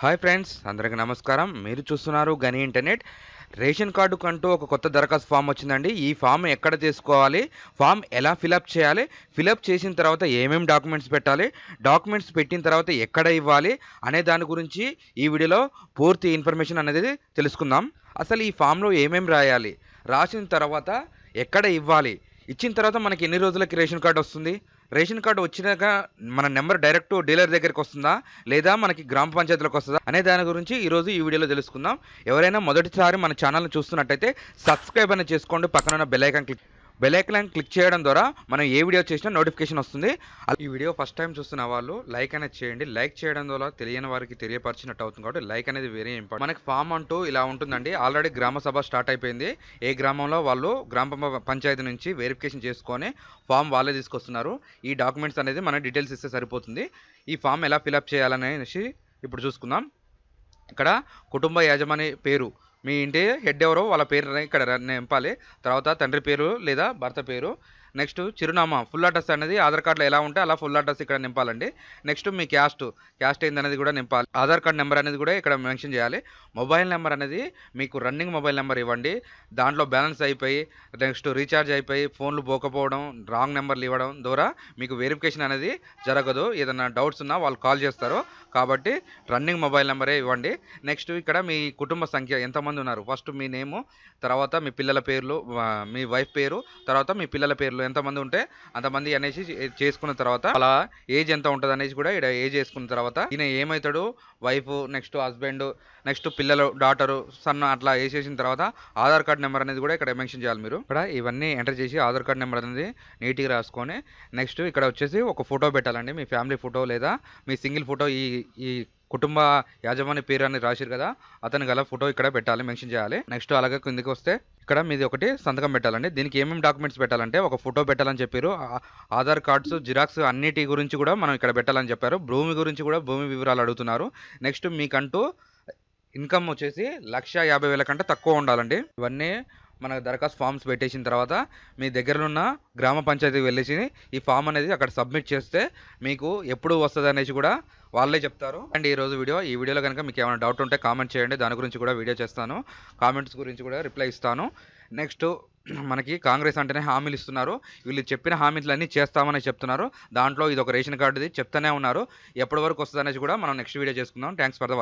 Hi friends, అందరికీ నమస్కారం. మీరు చూస్తున్నారు గని ఇంటర్నెట్. రేషన్ కార్డుకంటూ ఒక కొత్త దరఖాస్తు ఫామ్ వచ్చిందండి. ఈ ఫామ్ ఎక్కడ తీసుకోవాలి, ఫామ్ ఎలా ఫిలప్ చేయాలి, ఫిలప్ చేసిన తర్వాత ఏమేమి డాక్యుమెంట్స్ పెట్టాలి, డాక్యుమెంట్స్ పెట్టిన తర్వాత ఎక్కడ ఇవ్వాలి అనే దాని గురించి ఈ వీడియోలో పూర్తి ఇన్ఫర్మేషన్ అనేది తెలుసుకుందాం. అసలు ఈ ఫామ్లో ఏమేమి రాయాలి, రాసిన తర్వాత ఎక్కడ ఇవ్వాలి, ఇచ్చిన తర్వాత మనకి ఎన్ని రోజులకి రేషన్ కార్డు వస్తుంది, రేషన్ కార్డు వచ్చినాక మన నెంబర్ డైరెక్ట్ డీలర్ దగ్గరికి వస్తుందా, లేదా మనకి గ్రామ పంచాయతీలకు వస్తుందా అనే దాని గురించి ఈరోజు ఈ వీడియోలో తెలుసుకుందాం. ఎవరైనా మొదటిసారి మన ఛానల్ని చూస్తున్నట్టయితే సబ్స్క్రైబ్ అనేది చేసుకోండి. పక్కన ఉన్న బెల్ ఐకాన్ క్లిక్ చేయడం ద్వారా మనం ఏ వీడియో చేసినా నోటిఫికేషన్ వస్తుంది. ఈ వీడియో ఫస్ట్ టైం చూస్తున్న వాళ్ళు లైక్ అనేది చేయండి. లైక్ చేయడం ద్వారా తెలియని వారికి తెలియపరిచినట్టు అవుతుంది కాబట్టి లైక్ అనేది వెరీ ఇంపార్టెంట్. మనకి ఫామ్ అంటూ ఇలా ఉంటుందండి. ఆల్రెడీ గ్రామ సభ స్టార్ట్ అయిపోయింది. ఏ గ్రామంలో వాళ్ళు గ్రామ పంచాయతీ నుంచి వెరిఫికేషన్ చేసుకొని ఫామ్ వాళ్ళే తీసుకొస్తున్నారు. ఈ డాక్యుమెంట్స్ అనేది మన డీటెయిల్స్ ఇస్తే సరిపోతుంది. ఈ ఫామ్ ఎలా ఫిలప్ చేయాలనేసి ఇప్పుడు చూసుకుందాం. ఇక్కడ కుటుంబ యజమాని పేరు, మీ ఇంటి హెడ్ ఎవరో వాళ్ళ పేరు ఇక్కడ నింపాలి. తర్వాత తండ్రి పేరు లేదా భర్త పేరు. నెక్స్ట్ చిరునామా, ఫుల్ అడ్రస్ అనేది ఆధార్ కార్డులో ఎలా ఉంటే అలా ఫుల్ అడ్రస్ ఇక్కడ నింపాలండి. నెక్స్ట్ మీ క్యాస్ట్ ఏందనేది కూడా నింపాలి. ఆధార్ కార్డ్ నెంబర్ అనేది కూడా ఇక్కడ మెన్షన్ చేయాలి. మొబైల్ నెంబర్ అనేది మీకు రన్నింగ్ మొబైల్ నెంబర్ ఇవ్వండి. దాంట్లో బ్యాలెన్స్ అయిపోయి నెక్స్ట్ రీఛార్జ్ అయిపోయి ఫోన్లు పోకపోవడం, రాంగ్ నెంబర్లు ఇవ్వడం ద్వారా మీకు వెరిఫికేషన్ అనేది జరగదు. ఏదైనా డౌట్స్ ఉన్నా వాళ్ళు కాల్ చేస్తారు కాబట్టి రన్నింగ్ మొబైల్ నెంబరే ఇవ్వండి. నెక్స్ట్ ఇక్కడ మీ కుటుంబ సంఖ్య ఎంతమంది ఉన్నారు, ఫస్ట్ మీ నేము, తర్వాత మీ పిల్లల పేర్లు, మీ వైఫ్ పేరు, తర్వాత మీ పిల్లల పేర్లు ఎంతమంది ఉంటే అంతమంది అనేసి చేసుకున్న తర్వాత అలా ఏజ్ ఎంత ఉంటుంది అనేసి కూడా ఇక్కడ ఏజ్ చేసుకున్న తర్వాత ఈయన ఏమవుతాడు, వైఫ్, నెక్స్ట్ హస్బెండ్, నెక్స్ట్ పిల్లలు, డాటరు, సన్ అట్లా వేసేసిన తర్వాత ఆధార్ కార్డ్ నెంబర్ అనేది కూడా ఇక్కడ మెన్షన్ చేయాలి. మీరు ఇక్కడ ఇవన్నీ ఎంటర్ చేసి ఆధార్ కార్డ్ నెంబర్ అనేది నీట్గా రాసుకొని నెక్స్ట్ ఇక్కడ వచ్చేసి ఒక ఫోటో పెట్టాలండి. మీ ఫ్యామిలీ ఫోటో లేదా మీ సింగిల్ ఫోటో, ఈ కుటుంబ యాజమాని పేరు అని రాసిరు కదా, అతని గల ఫోటో ఇక్కడ పెట్టాలి, మెన్షన్ చేయాలి. నెక్స్ట్ అలాగే కిందకి వస్తే ఇక్కడ మీది ఒకటి సంతకం పెట్టాలండి. దీనికి ఏమేమి డాక్యుమెంట్స్ పెట్టాలంటే ఒక ఫోటో పెట్టాలని చెప్పారు, ఆధార్ కార్డ్స్, జిరాక్స్ అన్నిటి గురించి కూడా మనం ఇక్కడ పెట్టాలని చెప్పారు. భూమి గురించి కూడా భూమి వివరాలు అడుగుతున్నారు. నెక్స్ట్ మీకంటూ ఇన్కమ్ వచ్చేసి 1,50,000 కంటే తక్కువ ఉండాలండి. ఇవన్నీ మన దరఖాస్తు ఫామ్స్ పెట్టేసిన తర్వాత మీ దగ్గర ఉన్న గ్రామ పంచాయతీకి వెళ్ళేసి ఈ ఫామ్ అనేది అక్కడ సబ్మిట్ చేస్తే మీకు ఎప్పుడు వస్తుంది అనేసి కూడా వాళ్ళే చెప్తారు. అండ్ ఈ వీడియోలో కనుక మీకు ఏమైనా డౌట్ ఉంటే కామెంట్ చేయండి, దాని గురించి కూడా వీడియో చేస్తాను. కామెంట్స్ గురించి కూడా రిప్లై ఇస్తాను. నెక్స్ట్ మనకి కాంగ్రెస్ అంటేనే హామీలు ఇస్తున్నారు. వీళ్ళు చెప్పిన హామీలన్నీ చేస్తామని చెప్తున్నారు. దాంట్లో ఇది ఒక రేషన్ కార్డుది చెప్తానే ఉన్నారు. ఎప్పటి వరకు వస్తుంది అనేసి కూడా మనం నెక్స్ట్ వీడియో చేసుకుందాం. Thanks for the